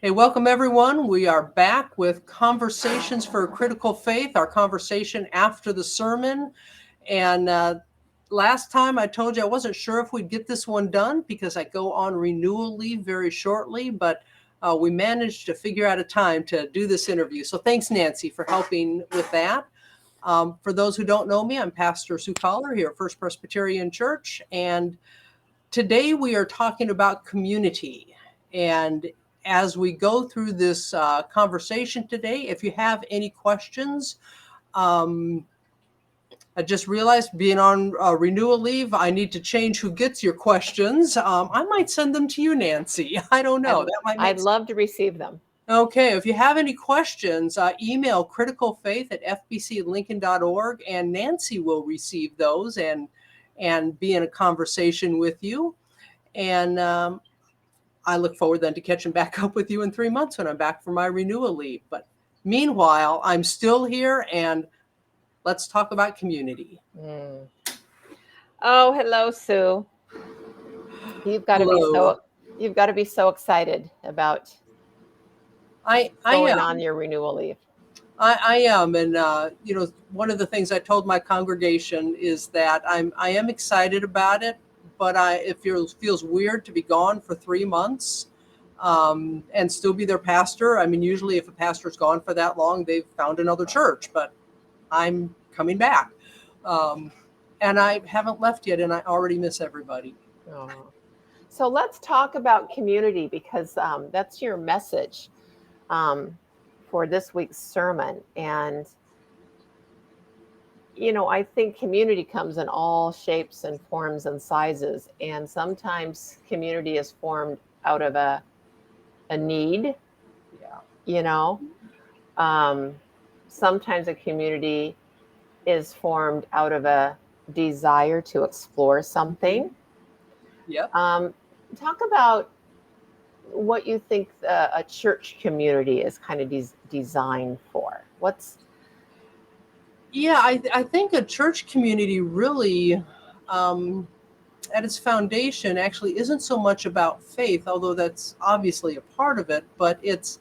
Hey, welcome everyone. We are back with Conversations for a Critical Faith, our conversation after the sermon. And last time I told you I wasn't sure if we'd get this one done because I go on renewal leave very shortly, but we managed to figure out a time to do this interview. So thanks, Nancy, for helping with that. For those who don't know me, I'm Pastor Sue Coller here at First Presbyterian Church. And today we are talking about community. And as we go through this conversation today, if you have any questions, I just realized being on renewal leave, I need to change who gets your questions. I might send them to you, Nancy. I don't know. That might make I'd love to receive them. Okay, if you have any questions, email criticalfaith@fbclincoln.org, and Nancy will receive those and be in a conversation with you. And I look forward then to catching back up with you in 3 months when I'm back from my renewal leave. But meanwhile, I'm still here, and let's talk about community. Oh, hello, Sue. You've got to be so excited about going on your renewal leave. I am, and one of the things I told my congregation is that I am excited about it, but it feels weird to be gone for 3 months and still be their pastor. I mean, usually if a pastor's gone for that long, they've found another church, but I'm coming back, and I haven't left yet, and I already miss everybody. Oh. So let's talk about community because that's your message for this week's sermon. And, I think community comes in all shapes and forms and sizes. And sometimes community is formed out of a need, sometimes a community is formed out of a desire to explore something. Talk about what you think a church community is kind of designed for. I think a church community really, at its foundation, actually isn't so much about faith, although that's obviously a part of it, but it's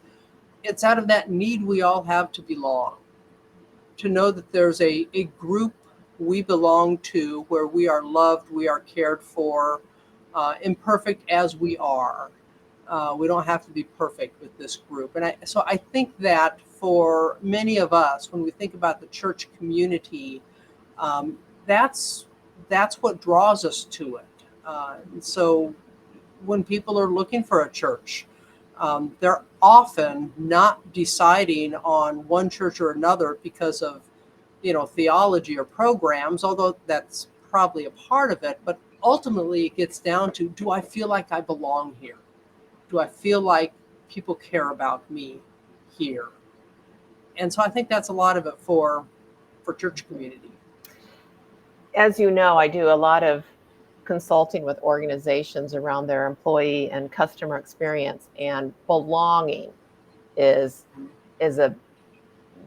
out of that need we all have to belong, to know that there's a group we belong to where we are loved, we are cared for, imperfect as we are. We don't have to be perfect with this group. And so I think that for many of us, when we think about the church community, that's what draws us to it. So when people are looking for a church, they're often not deciding on one church or another because of, theology or programs, although that's probably a part of it. But ultimately, it gets down to, do I feel like I belong here? Do I feel like people care about me here? And so I think that's a lot of it for church community. As you know, I do a lot of consulting with organizations around their employee and customer experience, and belonging is a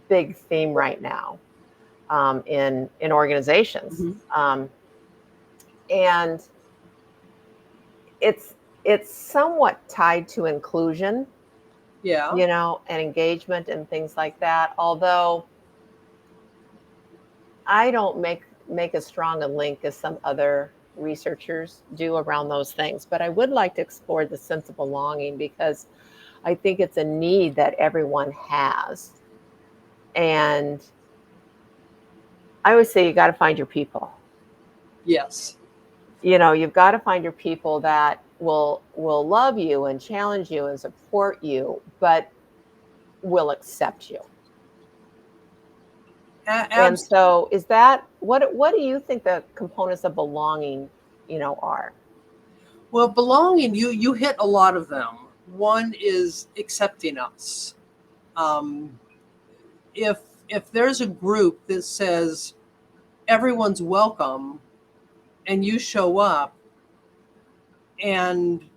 big theme right now in organizations. Mm-hmm. And it's somewhat tied to inclusion, and engagement and things like that. Although I don't make as strong a link as some other researchers do around those things. But I would like to explore the sense of belonging because I think it's a need that everyone has. And I always say you got to find your people. Yes. You've got to find your people that will love you and challenge you and support you, but will accept you. And so is that, what do you think the components of belonging, are? Well, belonging, you hit a lot of them. One is accepting us. If there's a group that says everyone's welcome and you show up and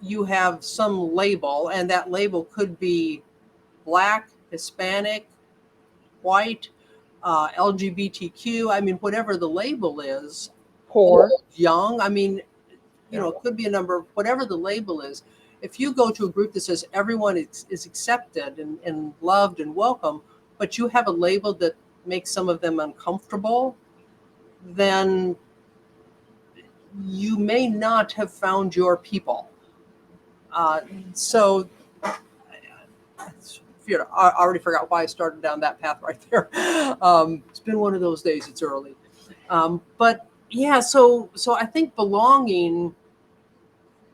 you have some label, and that label could be Black, Hispanic, white, LGBTQ, I mean, whatever the label is, poor, young, I mean, it could be a number, whatever the label is. if you go to a group that says everyone is accepted and loved and welcome, but you have a label that makes some of them uncomfortable, then you may not have found your people. So I already forgot why I started down that path right there. It's been one of those days. It's early. But yeah, so I think belonging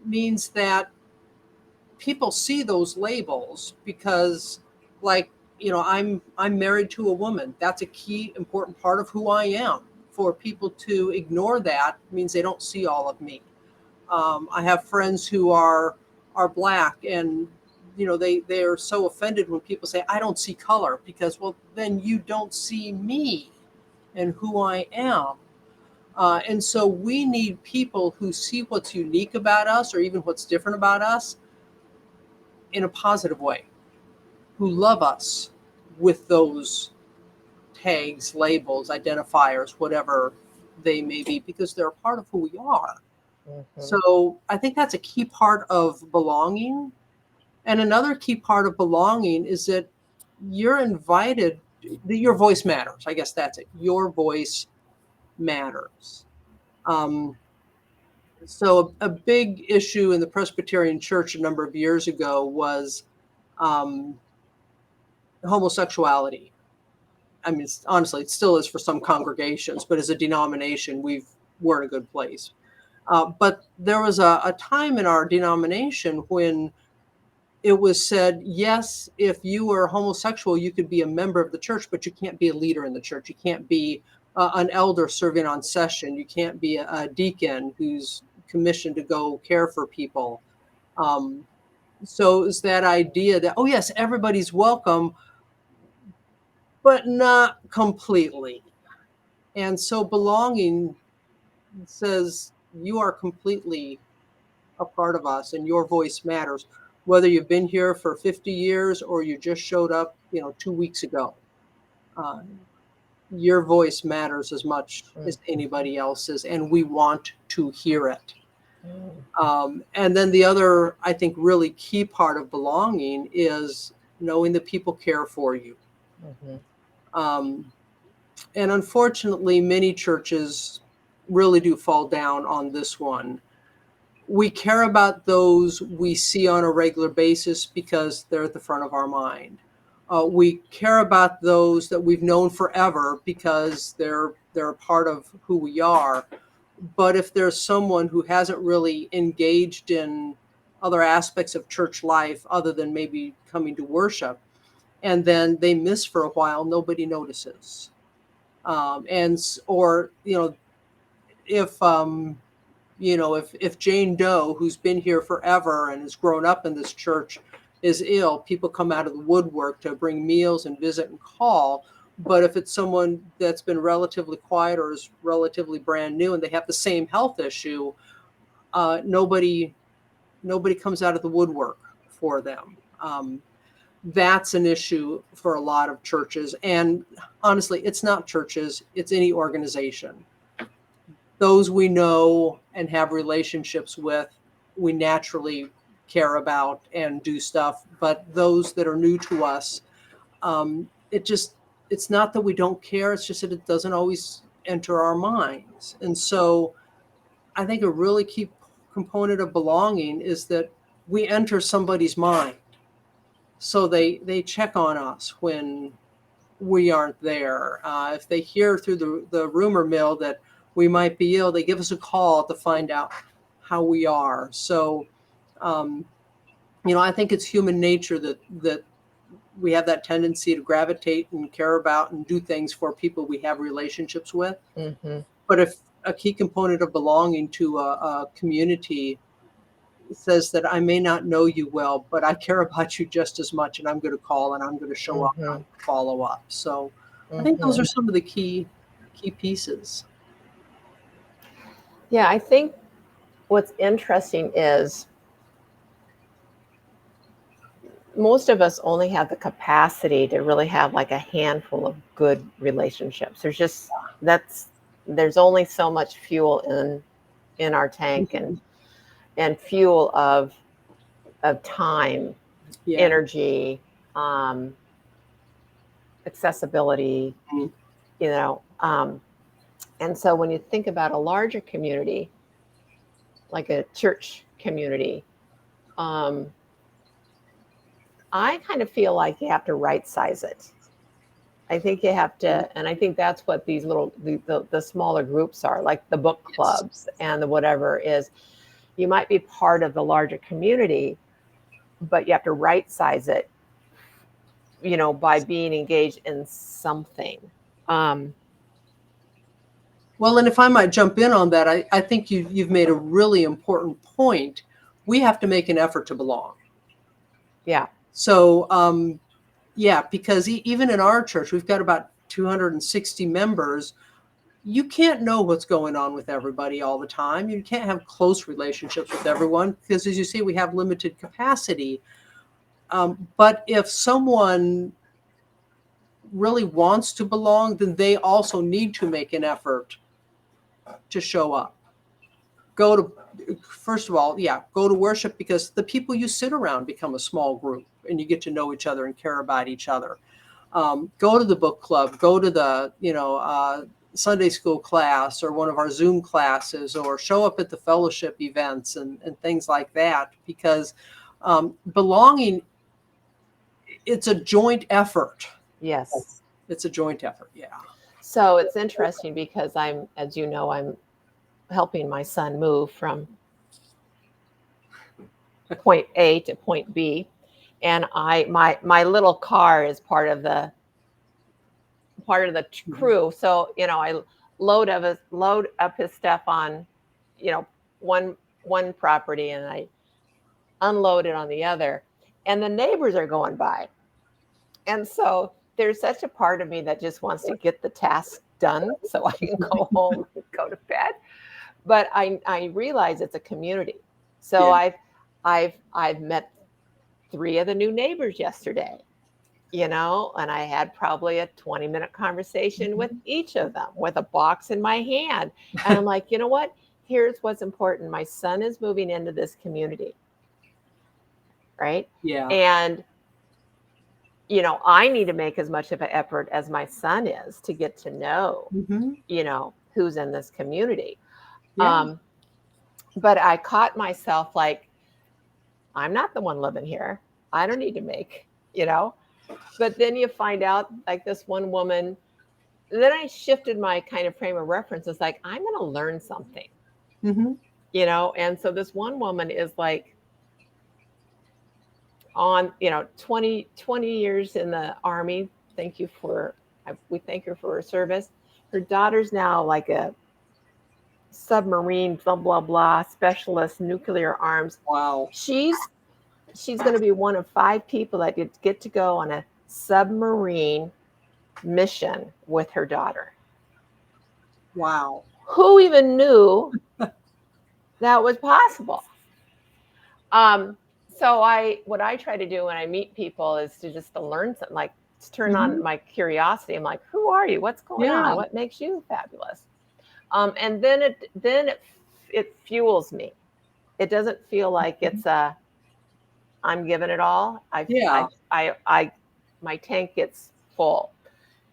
means that people see those labels because, like, I'm married to a woman. That's a key important part of who I am. For people to ignore that means they don't see all of me. I have friends who are black, and they are so offended when people say I don't see color, because, well, then you don't see me and who I am. And so we need people who see what's unique about us, or even what's different about us, in a positive way, who love us with those tags, labels, identifiers, whatever they may be, because they're a part of who we are. Mm-hmm. So I think that's a key part of belonging. And another key part of belonging is that you're invited, that your voice matters. I guess that's it. Your voice matters. So a big issue in the Presbyterian Church a number of years ago was um, homosexuality. I mean, honestly, it still is for some congregations, but as a denomination, we're in a good place. But there was a time in our denomination when it was said, yes, if you were homosexual, you could be a member of the church, but you can't be a leader in the church. You can't be an elder serving on session. You can't be a deacon who's commissioned to go care for people. So it's that idea that, oh, yes, everybody's welcome, but not completely. And so belonging says you are completely a part of us, and your voice matters, whether you've been here for 50 years or you just showed up 2 weeks ago. uh, your voice matters as much as anybody else's, and we want to hear it. And then the other, I think, really key part of belonging is knowing that people care for you. And unfortunately, many churches really do fall down on this one. We care about those we see on a regular basis because they're at the front of our mind. We care about those that we've known forever because they're a part of who we are. But if there's someone who hasn't really engaged in other aspects of church life other than maybe coming to worship, and then they miss for a while, nobody notices. Or if Jane Doe, who's been here forever and has grown up in this church, is ill, people come out of the woodwork to bring meals and visit and call. But if it's someone that's been relatively quiet or is relatively brand new and they have the same health issue, nobody comes out of the woodwork for them. That's an issue for a lot of churches. And honestly, it's not churches, it's any organization. Those we know and have relationships with, we naturally care about and do stuff. But those that are new to us, it's not that we don't care. It's just that it doesn't always enter our minds. And so I think a really key component of belonging is that we enter somebody's mind. So they check on us when we aren't there. If they hear through the rumor mill that we might be ill, they give us a call to find out how we are. So, I think it's human nature that we have that tendency to gravitate and care about and do things for people we have relationships with. Mm-hmm. But if a key component of belonging to a community says that I may not know you well, but I care about you just as much, and I'm going to call and I'm going to show up and follow up. So I think those are some of the key pieces. Yeah, I think what's interesting is most of us only have the capacity to really have like a handful of good relationships. There's only so much fuel in our tank, and fuel of of time, Yeah. energy, accessibility, Mhm. you know. And so when you think about a larger community, like a church community, I kind of feel like you have to right size it. I think you have to, and I think that's what these little, the smaller groups are, like the book Yes. clubs and the whatever is. You might be part of the larger community, but you have to right size it, by being engaged in something. Um, Well, and if I might jump in on that, I think you've made a really important point. We have to make an effort to belong. yeah, So, yeah, because even in our church, we've got about 260 members. You can't know what's going on with everybody all the time. You can't have close relationships with everyone because, as you see, we have limited capacity. But if someone really wants to belong, then they also need to make an effort to show up. Go to, first of all, yeah, go to worship, because the people you sit around become a small group and you get to know each other and care about each other. Go to the book club, go to the, Sunday school class or one of our Zoom classes, or show up at the fellowship events and things like that, because belonging, it's a joint effort. yes. It's a joint effort. Yeah. So it's interesting because as you know, I'm helping my son move from point A to point B. And my little car is part of the crew. So, I load up his stuff on, one property, and I unload it on the other. And the neighbors are going by. And so there's such a part of me that just wants to get the task done so I can go home and go to bed. But I realize it's a community. So Yeah. I've met 3 of the new neighbors yesterday, and I had probably a 20-minute conversation with each of them with a box in my hand. And I'm like, you know what? Here's what's important. My son is moving into this community, right? Yeah. And I need to make as much of an effort as my son is to get to know, Mm-hmm. who's in this community. Yeah. But I caught myself like, I'm not the one living here. I don't need to make. But then you find out, like this one woman, then I shifted my kind of frame of reference. It's like, I'm going to learn something, Mm-hmm. And so this one woman is like on, 20 years in the Army. We thank her for her service. Her daughter's now like a submarine, blah, blah, blah, specialist, nuclear arms. Wow. She's going to be one of 5 people that get to go on a submarine mission with her daughter. Wow. Who even knew that was possible? So what I try to do when I meet people is to learn something, like to turn on my curiosity. I'm like, who are you? What's going on? What makes you fabulous? And then it fuels me. It doesn't feel like it's I'm giving it all. My tank gets full.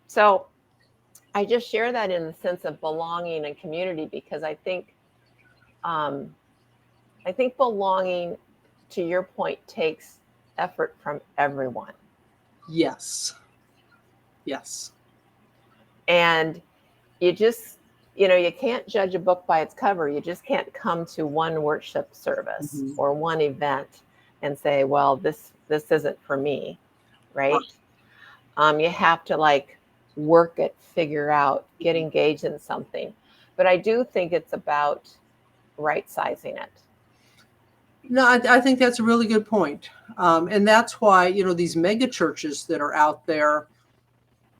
So I just share that in the sense of belonging and community, because I think belonging, to your point, takes effort from everyone. Yes. Yes. And you just, you can't judge a book by its cover. You just can't come to one worship service or one event and say, well, this isn't for me, right? You have to work it, figure out, get engaged in something. But I do think it's about right sizing it. No, I think that's a really good point. And that's why, these mega churches that are out there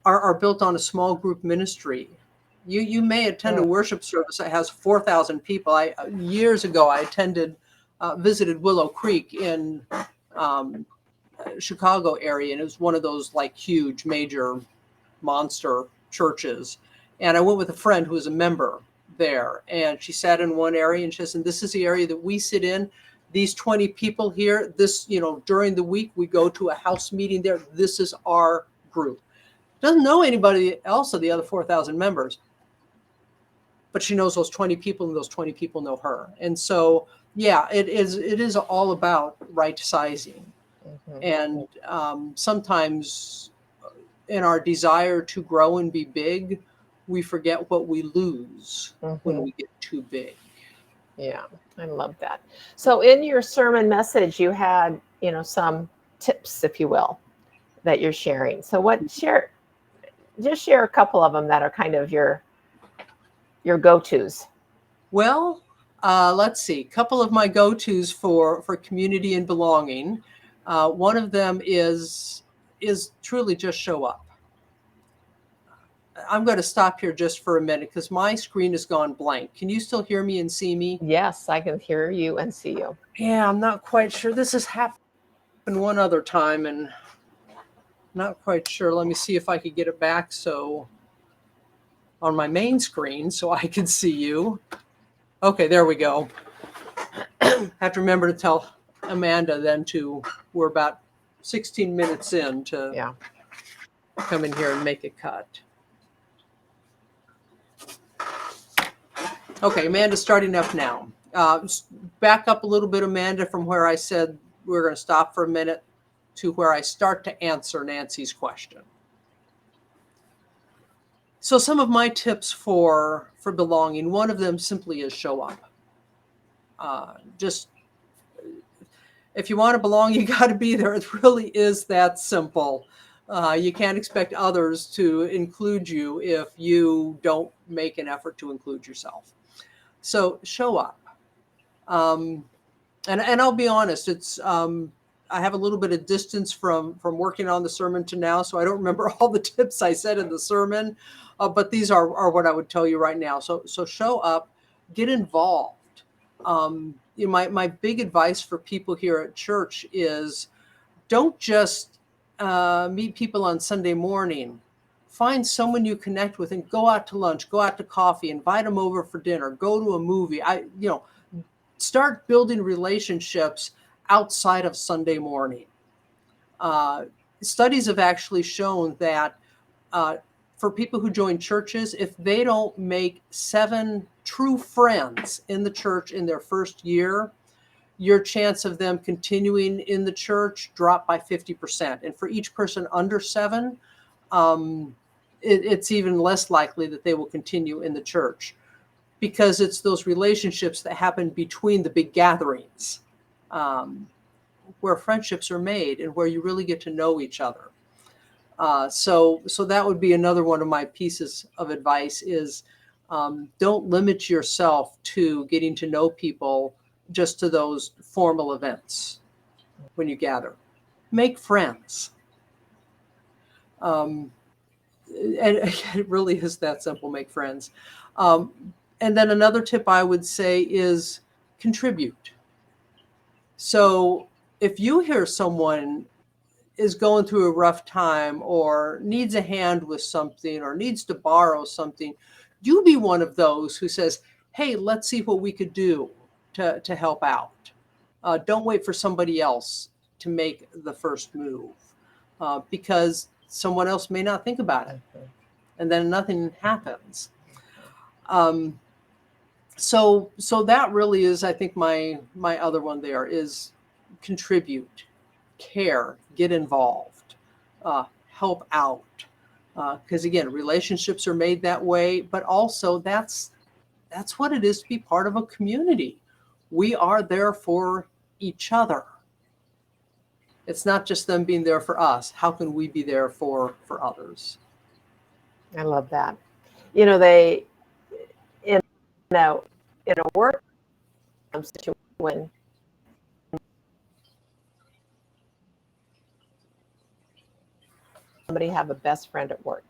are built on a small group ministry. You may attend a worship service that has 4,000 people. Years ago, I visited Willow Creek in Chicago area, and it was one of those huge, major, monster churches. And I went with a friend who was a member there, and she sat in one area, and she said, "This is the area that we sit in. these 20 people here, this, during the week, we go to a house meeting there. This is our group. Doesn't know anybody else of the other 4,000 members, but she knows those 20 people, and those 20 people know her. And so, yeah, it is all about right sizing. And sometimes in our desire to grow and be big, we forget what we lose when we get too big. Yeah, I love that. So in your sermon message, you had, some tips, if you will, that you're sharing. So just share a couple of them that are kind of your go-tos. Well, let's see. A couple of my go-tos for community and belonging. One of them is truly just show up. I'm going to stop here just for a minute because my screen has gone blank. Can you still hear me and see me? Yes, I can hear you and see you. Yeah, I'm not quite sure. This has happened one other time and not quite sure. Let me see if I could get it back on my main screen so I can see you. Okay, there we go. Have to remember to tell Amanda then we're about 16 minutes in to come in here and make a cut. Okay, Amanda's starting up now. Back up a little bit, Amanda, from where I said we're going to stop for a minute to where I start to answer Nancy's question. So some of my tips for belonging, one of them simply is show up. Just if you want to belong, you got to be there. It really is that simple. You can't expect others to include you if you don't make an effort to include yourself. So show up. And I'll be honest, it's I have a little bit of distance from working on the sermon to now, so I don't remember all the tips I said in the sermon, but these are what I would tell you right now. So show up, get involved. My big advice for people here at church is don't just meet people on Sunday morning. Find someone you connect with and go out to lunch, go out to coffee, invite them over for dinner, go to a movie. Start building relationships outside of Sunday morning. Studies have actually shown that for people who join churches, if they don't make 7 true friends in the church in their first year, your chance of them continuing in the church drop by 50%. And for each person under 7, it's even less likely that they will continue in the church, because it's those relationships that happen between the big gatherings where friendships are made and where you really get to know each other. So that would be another one of my pieces of advice is don't limit yourself to getting to know people just to those formal events when you gather. Make friends. And it really is that simple, make friends. And then another tip I would say is contribute. So if you hear someone is going through a rough time or needs a hand with something or needs to borrow something, you be one of those who says, hey, let's see what we could do to help out. Don't wait for somebody else to make the first move because someone else may not think about it and then nothing happens. So that really is, I think, my other one there is contribute, care, get involved, help out. Because again, relationships are made that way, but also that's what it is to be part of a community. We are there for each other. It's not just them being there for us. How can we be there for others? I love that. They in a work situation when somebody have a best friend at work.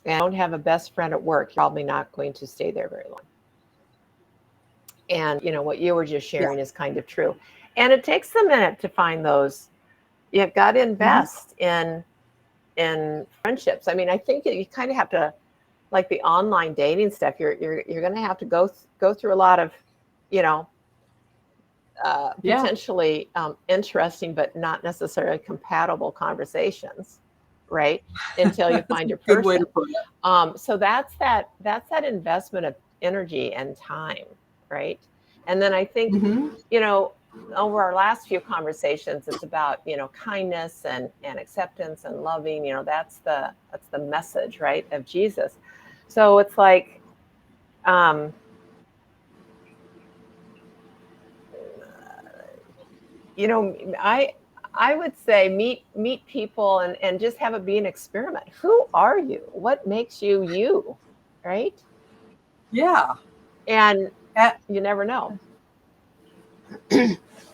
And don't have a best friend at work, you're probably not going to stay there very long. And what you were just sharing is kind of true. And it takes a minute to find those. You've got to invest in friendships. I mean, I think you kind of have to, like the online dating stuff, you're going to have to go through a lot of, Yeah. potentially interesting, but not necessarily compatible conversations, right? Until you That's find a your good way person. to put it. So that's that investment of energy and time, right? And then I think, Hmm. you know, over our last few conversations, it's about, kindness and acceptance and loving. That's the message, right, of Jesus. So it's like, um, I would say meet people and just have it be an experiment. Who are you? What makes you you, right? Yeah. And At, you never know.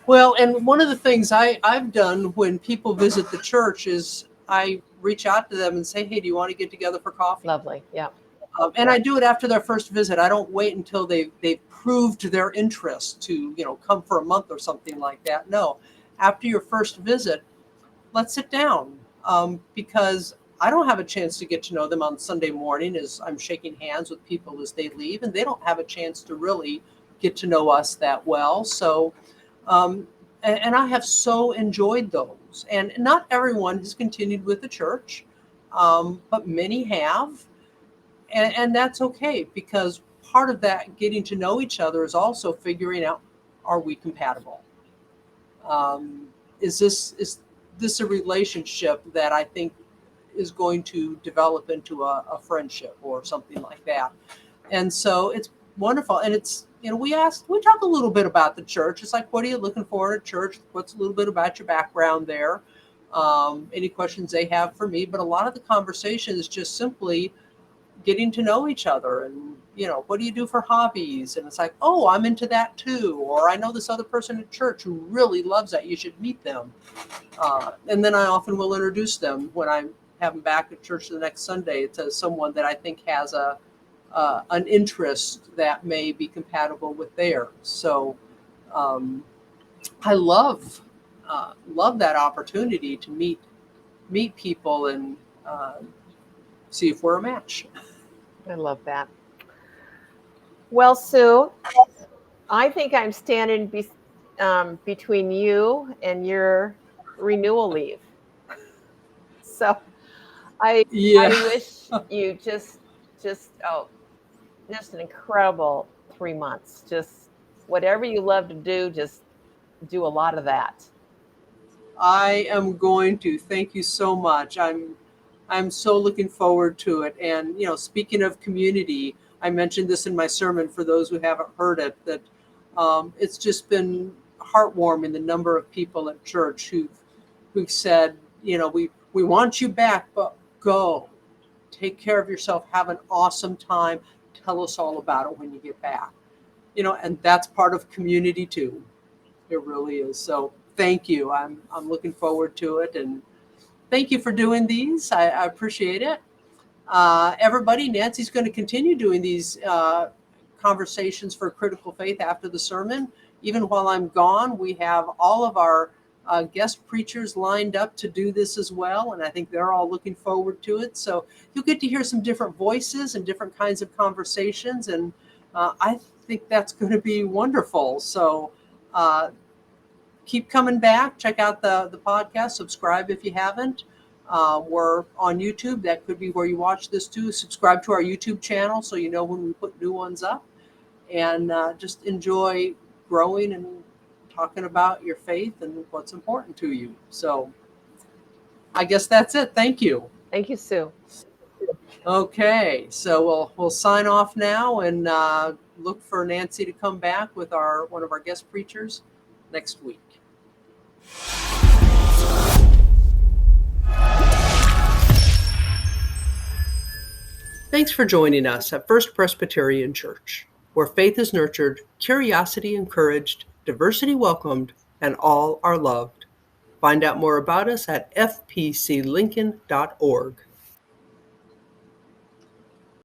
well, and one of the things I've done when people visit the church is I reach out to them and say, hey, do you want to get together for coffee? Lovely. Yeah. And Yeah. I do it after their first visit. I don't wait until they've proved their interest to come for a month or something like that. No, after your first visit, let's sit down, because I don't have a chance to get to know them on Sunday morning as I'm shaking hands with people as they leave, and they don't have a chance to really get to know us that well. So, um, and I have so enjoyed those. And not everyone has continued with the church, but many have, and that's okay, because part of that getting to know each other is also figuring out, are we compatible? Um, is this a relationship that I think is going to develop into a friendship or something like that? And so it's wonderful. And it's, we talk a little bit about the church. It's like, what are you looking for in a church? What's a little bit about your background there? Any questions they have for me? But a lot of the conversation is just simply getting to know each other, and what do you do for hobbies? And it's like, oh, I'm into that too, or I know this other person at church who really loves that, you should meet them. And then I often will introduce them when I have them back at church the next Sunday to someone that I think has an interest that may be compatible with theirs. So I love that opportunity to meet people and see if we're a match. I love that. Well, Sue, I think I'm standing between you and your renewal leave. So I Yeah. wish you just an incredible 3 months. Just whatever you love to do, just do a lot of that. I am going to. Thank you so much. I'm so looking forward to it. And speaking of community, I mentioned this in my sermon for those who haven't heard it, that it's just been heartwarming, the number of people at church who've said, we want you back, but go. Take care of yourself, have an awesome time. Tell us all about it when you get back. And that's part of community too. It really is. So thank you. I'm looking forward to it, and thank you for doing these. I appreciate it. Everybody, Nancy's going to continue doing these conversations for Critical Faith after the sermon. Even while I'm gone, we have all of our guest preachers lined up to do this as well, and I think they're all looking forward to it. So you'll get to hear some different voices and different kinds of conversations, and I think that's going to be wonderful. So uh, keep coming back. Check out the podcast. Subscribe if you haven't. We're on YouTube. That could be where you watch this too. Subscribe to our YouTube channel so you know when we put new ones up. And just enjoy growing and talking about your faith and what's important to you. So I guess that's it. Thank you. Thank you, Sue. Okay, so we'll sign off now and look for Nancy to come back with one of our guest preachers next week. Thanks for joining us at First Presbyterian Church, where faith is nurtured, curiosity encouraged, diversity welcomed, and all are loved. Find out more about us at fpclincoln.org.